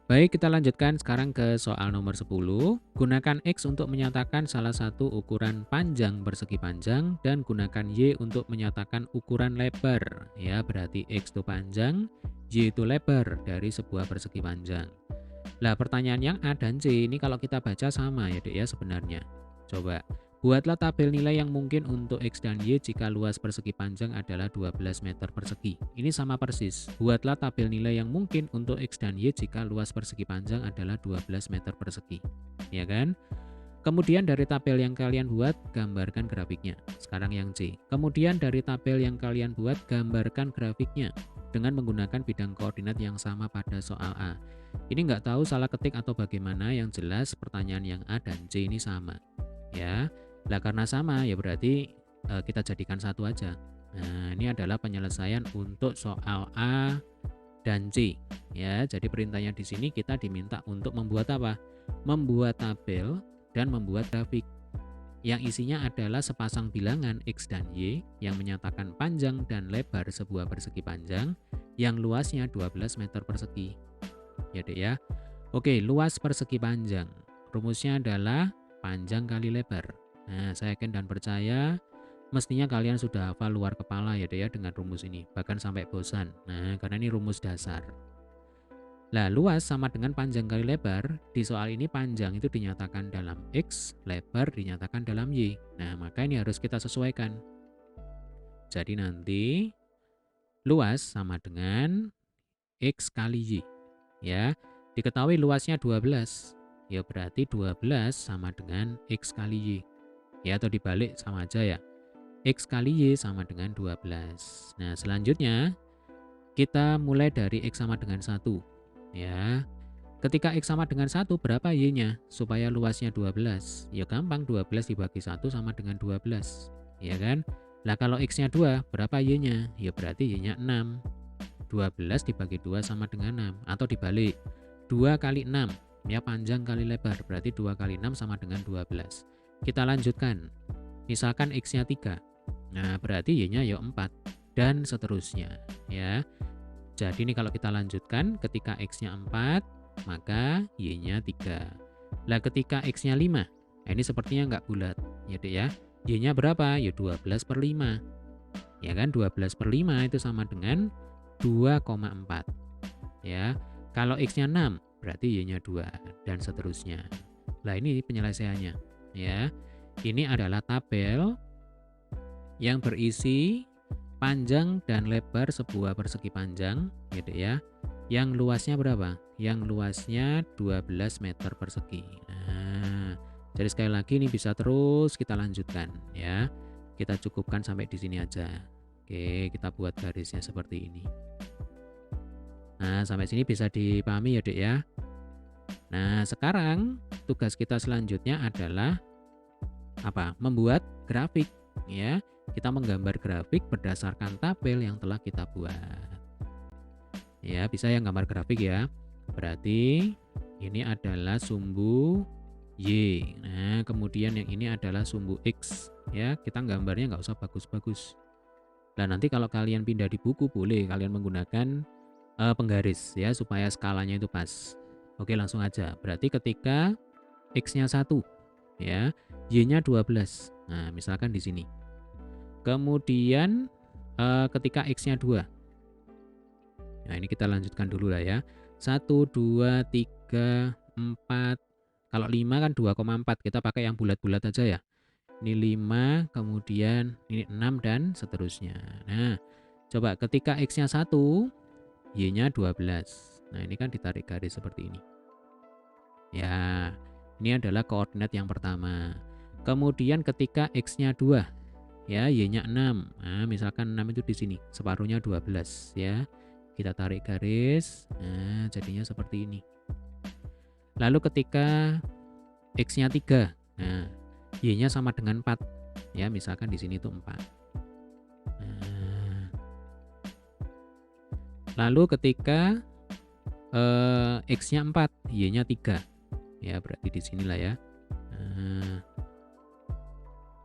Baik, kita lanjutkan sekarang ke soal nomor 10. Gunakan X untuk menyatakan salah satu ukuran panjang persegi panjang dan gunakan Y untuk menyatakan ukuran lebar. Ya, berarti X itu panjang, Y itu lebar dari sebuah persegi panjang. Lah, pertanyaan yang A dan C ini kalau kita baca sama ya, Dek ya sebenarnya. Coba buatlah tabel nilai yang mungkin untuk X dan Y jika luas persegi panjang adalah 12 meter persegi. Ini sama persis. Buatlah tabel nilai yang mungkin untuk X dan Y jika luas persegi panjang adalah 12 meter persegi. Ya kan? Kemudian dari tabel yang kalian buat, gambarkan grafiknya. Sekarang yang C. Kemudian dari tabel yang kalian buat, gambarkan grafiknya dengan menggunakan bidang koordinat yang sama pada soal A. Ini nggak tahu salah ketik atau bagaimana, yang jelas pertanyaan yang A dan C ini sama. Ya, lah karena sama ya berarti kita jadikan satu aja. Nah, ini adalah penyelesaian untuk soal A dan C. Ya, jadi perintahnya di sini kita diminta untuk membuat apa? Membuat tabel dan membuat grafik yang isinya adalah sepasang bilangan X dan Y yang menyatakan panjang dan lebar sebuah persegi panjang yang luasnya 12 meter persegi. Ya, Dek ya. Oke, luas persegi panjang. Rumusnya adalah panjang kali lebar. Nah, saya yakin dan percaya mestinya kalian sudah hafal luar kepala ya, Dek ya, dengan rumus ini. Bahkan sampai bosan. Nah, karena ini rumus dasar. Lah, luas sama dengan panjang kali lebar. Di soal ini panjang itu dinyatakan dalam X, lebar dinyatakan dalam Y. Nah, maka ini harus kita sesuaikan. Jadi nanti luas sama dengan X kali Y. Ya, diketahui luasnya 12. Ya berarti 12 sama dengan X kali Y. Ya, atau dibalik sama aja ya. X kali Y sama dengan 12. Nah, selanjutnya kita mulai dari X sama dengan 1. Ya, ketika X sama dengan 1, berapa Y-nya? Supaya luasnya 12. Ya gampang, 12 dibagi 1 sama dengan 12. Ya kan? Lah kalau X-nya 2, berapa Y-nya? Ya berarti Y-nya 6. 12 dibagi 2 sama dengan 6. Atau dibalik, 2 kali 6. Ya, panjang kali lebar. Berarti 2 kali 6 sama dengan 12. Kita lanjutkan. Misalkan X-nya 3. Nah, berarti Y-nya ya 4. Dan seterusnya. Ya. Jadi ini kalau kita lanjutkan, ketika X-nya 4, maka Y-nya 3. Lah ketika X-nya 5, nah ini sepertinya nggak bulat. Ya, Dek ya. Y-nya berapa? Ya 12/5. Ya kan, 12/5 itu sama dengan 2,4. Ya. Kalau X-nya 6, berarti Y-nya 2 dan seterusnya. Lah ini penyelesaiannya. Ya. Ini adalah tabel yang berisi panjang dan lebar sebuah persegi panjang, gitu ya. Yang luasnya berapa? Yang luasnya 12 meter persegi. Nah, jadi sekali lagi ini bisa terus kita lanjutkan ya. Kita cukupkan sampai di sini aja. Oke, kita buat garisnya seperti ini. Nah, sampai sini bisa dipahami ya, Dek ya. Nah, sekarang tugas kita selanjutnya adalah apa? Membuat grafik ya. Kita menggambar grafik berdasarkan tabel yang telah kita buat. Ya, bisa yang gambar grafik ya. Berarti ini adalah sumbu Y. Nah, kemudian yang ini adalah sumbu X. Ya, kita gambarnya nggak usah bagus-bagus. Nah, nanti kalau kalian pindah di buku, boleh kalian menggunakan penggaris ya, supaya skalanya itu pas. Oke, langsung aja. Berarti ketika X-nya 1, ya, Y-nya 12. Nah, misalkan di sini. Kemudian ketika X-nya 2. Nah, ini kita lanjutkan dulu lah ya. 1, 2, 3, 4. Kalau 5 kan 2,4. Kita pakai yang bulat-bulat aja ya. Ini 5, kemudian ini 6 dan seterusnya. Nah, coba ketika X-nya 1, Y-nya 12. Nah, ini kan ditarik garis seperti ini. Ya, ini adalah koordinat yang pertama. Kemudian ketika X-nya 2, ya, Y-nya 6. Nah, misalkan 6 itu di sini, separuhnya 12 ya. Kita tarik garis. Nah, jadinya seperti ini. Lalu ketika X-nya 3. Nah, Y-nya sama dengan 4. Ya, misalkan di sini itu 4. Nah, lalu ketika X-nya 4, Y-nya 3. Ya, berarti di sinilah ya. Nah,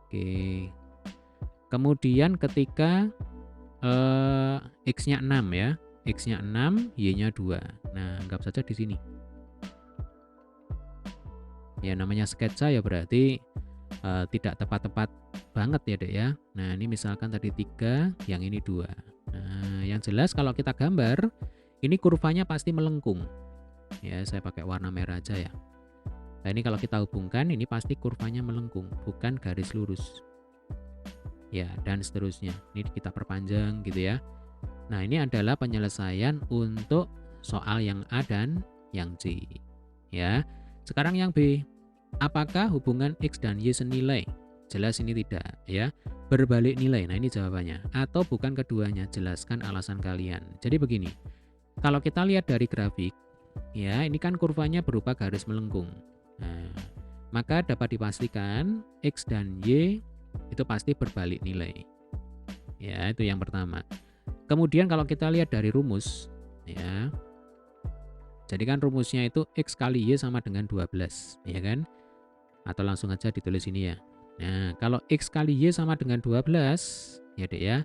oke. Kemudian ketika X-nya 6 ya. X-nya 6, Y-nya 2. Nah, anggap saja di sini. Ya namanya sketsa ya berarti tidak tepat-tepat banget ya Dek ya. Nah ini misalkan tadi 3, yang ini 2. Nah yang jelas kalau kita gambar, ini kurvanya pasti melengkung. Ya saya pakai warna merah aja ya. Nah ini kalau kita hubungkan, ini pasti kurvanya melengkung, bukan garis lurus. Ya dan seterusnya. Ini kita perpanjang gitu ya. Nah ini adalah penyelesaian untuk soal yang A dan yang C. Ya. Sekarang yang B. Apakah hubungan X dan Y senilai? Jelas ini tidak ya. Berbalik nilai. Nah ini jawabannya. Atau bukan keduanya? Jelaskan alasan kalian. Jadi begini. Kalau kita lihat dari grafik, ya ini kan kurvanya berupa garis melengkung. Nah, maka dapat dipastikan X dan Y itu pasti berbalik nilai. Ya itu yang pertama. Kemudian kalau kita lihat dari rumus, ya. Jadi kan rumusnya itu X kali Y sama dengan 12, ya kan? Atau langsung aja ditulis ini ya. Nah, kalau X kali Y sama dengan 12, ya Dek ya,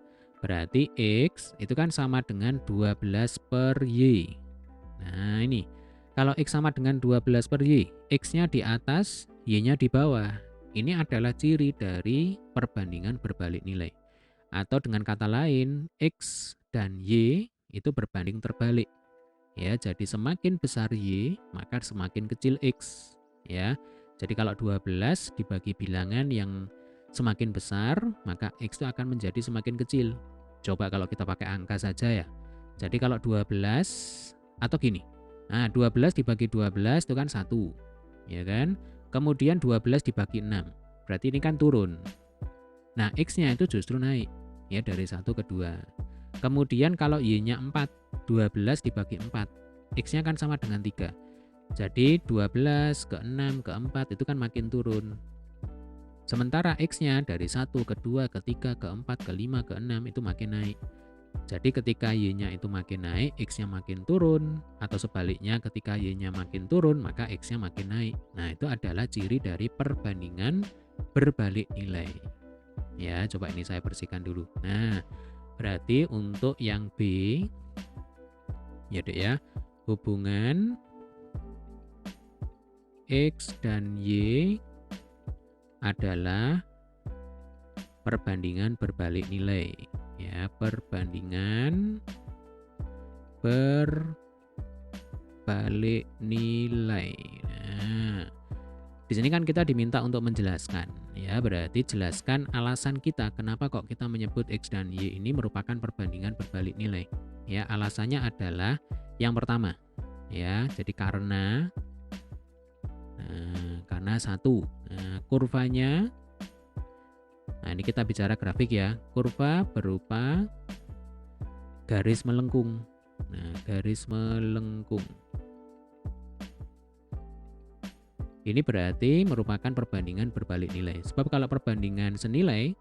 berarti X itu kan sama dengan 12 per Y. Nah, ini. Kalau X sama dengan 12 per Y, X-nya di atas, Y-nya di bawah. Ini adalah ciri dari perbandingan berbalik nilai. Atau dengan kata lain, X dan Y itu berbanding terbalik. Ya, jadi semakin besar Y, maka semakin kecil X. Ya. Jadi kalau 12 dibagi bilangan yang semakin besar, maka X itu akan menjadi semakin kecil. Coba kalau kita pakai angka saja ya. Jadi kalau 12 atau gini. Nah, 12 dibagi 12 itu kan 1. Ya kan? Kemudian 12 dibagi 6. Berarti ini kan turun. Nah, X-nya itu justru naik. Ya, dari 1 ke 2. Kemudian kalau Y-nya 4, 12 dibagi 4. X-nya kan sama dengan 3. Jadi 12 ke 6 ke 4 itu kan makin turun. Sementara X-nya dari 1 ke 2 ke 3 ke 4 ke 5 ke 6 itu makin naik. Jadi ketika Y-nya itu makin naik, X-nya makin turun. Atau sebaliknya ketika Y-nya makin turun, maka X-nya makin naik. Nah itu adalah ciri dari perbandingan berbalik nilai. Ya coba ini saya bersihkan dulu. Nah berarti untuk yang B, ya Dek ya, hubungan X dan Y adalah perbandingan berbalik nilai. Ya, perbandingan berbalik nilai. Nah, di sini kan kita diminta untuk menjelaskan. Ya, berarti jelaskan alasan kita kenapa kok kita menyebut X dan Y ini merupakan perbandingan berbalik nilai. Ya, alasannya adalah yang pertama. Ya, jadi karena satu, kurvanya, nah ini kita bicara grafik ya, kurva berupa garis melengkung. Nah, garis melengkung. Ini berarti merupakan perbandingan berbalik nilai. Sebab kalau perbandingan senilai,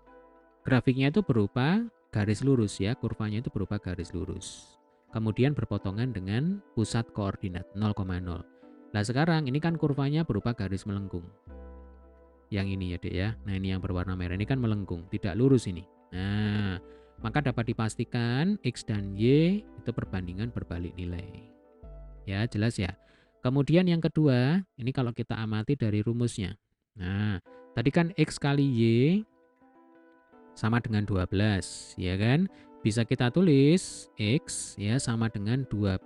grafiknya itu berupa garis lurus ya, kurvanya itu berupa garis lurus. Kemudian berpotongan dengan pusat koordinat 0,0. Nah sekarang ini kan kurvanya berupa garis melengkung. Yang ini ya Dek ya. Nah ini yang berwarna merah ini kan melengkung, tidak lurus ini. Nah maka dapat dipastikan X dan Y itu perbandingan berbalik nilai. Ya jelas ya. Kemudian yang kedua, ini kalau kita amati dari rumusnya. Nah tadi kan X kali Y sama dengan 12 ya kan. Bisa kita tulis X ya sama dengan 12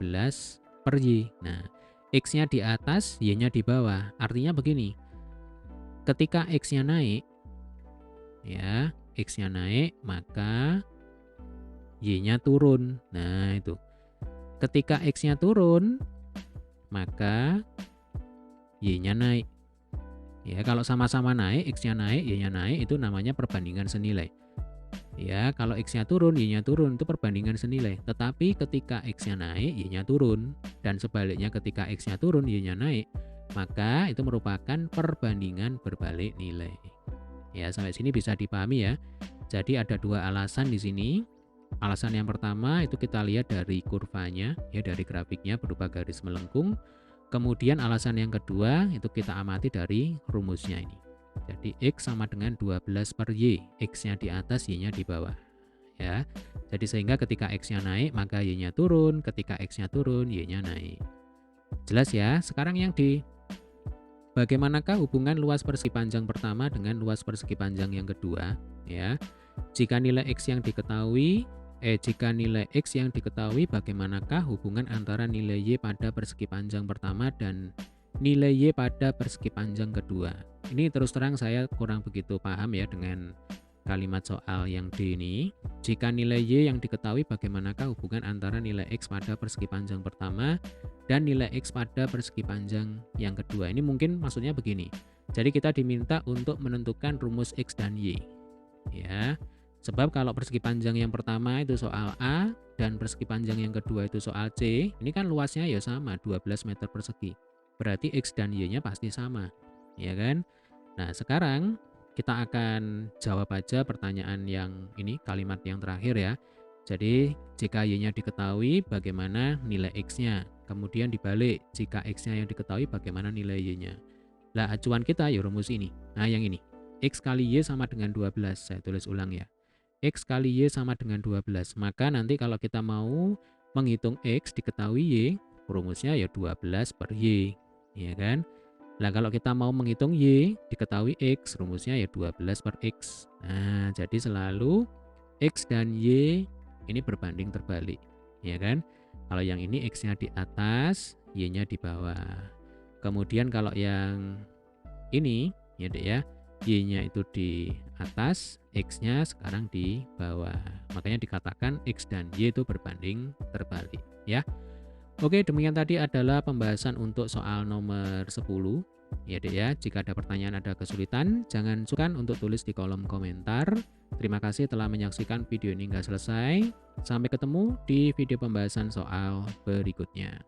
per Y. Nah X-nya di atas, Y-nya di bawah. Artinya begini, ketika X-nya naik, ya, X-nya naik, maka Y-nya turun. Nah, itu. Ketika X-nya turun, maka Y-nya naik. Ya, kalau sama-sama naik, X-nya naik, Y-nya naik, itu namanya perbandingan senilai. Ya, kalau X-nya turun, Y-nya turun, itu perbandingan senilai. Tetapi ketika X-nya naik, Y-nya turun. Dan sebaliknya ketika X-nya turun, Y-nya naik, maka itu merupakan perbandingan berbalik nilai. Ya, sampai sini bisa dipahami ya. Jadi ada dua alasan di sini. Alasan yang pertama itu kita lihat dari kurvanya, ya dari grafiknya berupa garis melengkung. Kemudian alasan yang kedua itu kita amati dari rumusnya ini. Jadi X sama dengan 12 per Y. X-nya di atas, Y-nya di bawah. Ya. Jadi sehingga ketika X-nya naik, maka Y-nya turun. Ketika X-nya turun, Y-nya naik. Jelas ya? Sekarang yang D. Bagaimanakah hubungan luas persegi panjang pertama dengan luas persegi panjang yang kedua? Ya, jika nilai X yang diketahui, bagaimanakah hubungan antara nilai Y pada persegi panjang pertama dan nilai Y pada persegi panjang kedua? Ini terus terang saya kurang begitu paham ya dengan kalimat soal yang D ini. Jika nilai Y yang diketahui, bagaimanakah hubungan antara nilai X pada persegi panjang pertama dan nilai X pada persegi panjang yang kedua? Ini mungkin maksudnya begini. Jadi kita diminta untuk menentukan rumus X dan Y. Ya, sebab kalau persegi panjang yang pertama itu soal A dan persegi panjang yang kedua itu soal C, ini kan luasnya ya sama, 12 meter persegi. Berarti X dan Y-nya pasti sama, ya kan? Nah, sekarang kita akan jawab aja pertanyaan yang ini, kalimat yang terakhir ya. Jadi, jika Y-nya diketahui, bagaimana nilai X-nya? Kemudian dibalik, jika X-nya yang diketahui, bagaimana nilai Y-nya? Nah, acuan kita ya rumus ini. Nah, yang ini. X kali Y sama dengan 12. Saya tulis ulang ya. X kali Y sama dengan 12. Maka nanti kalau kita mau menghitung X diketahui Y, rumusnya ya 12 per Y. Ya kan? Nah, kalau kita mau menghitung Y diketahui X, rumusnya ya 12 per X. Nah, jadi selalu X dan Y ini berbanding terbalik. Ya kan? Kalau yang ini X-nya di atas, Y-nya di bawah. Kemudian kalau yang ini, ya Dek ya, Y-nya itu di atas, X-nya sekarang di bawah. Makanya dikatakan X dan Y itu berbanding terbalik. Ya. Oke, demikian tadi adalah pembahasan untuk soal nomor 10. Ya Dek ya, jika ada pertanyaan, ada kesulitan, jangan sungkan untuk tulis di kolom komentar. Terima kasih telah menyaksikan video ini hingga selesai. Sampai ketemu di video pembahasan soal berikutnya.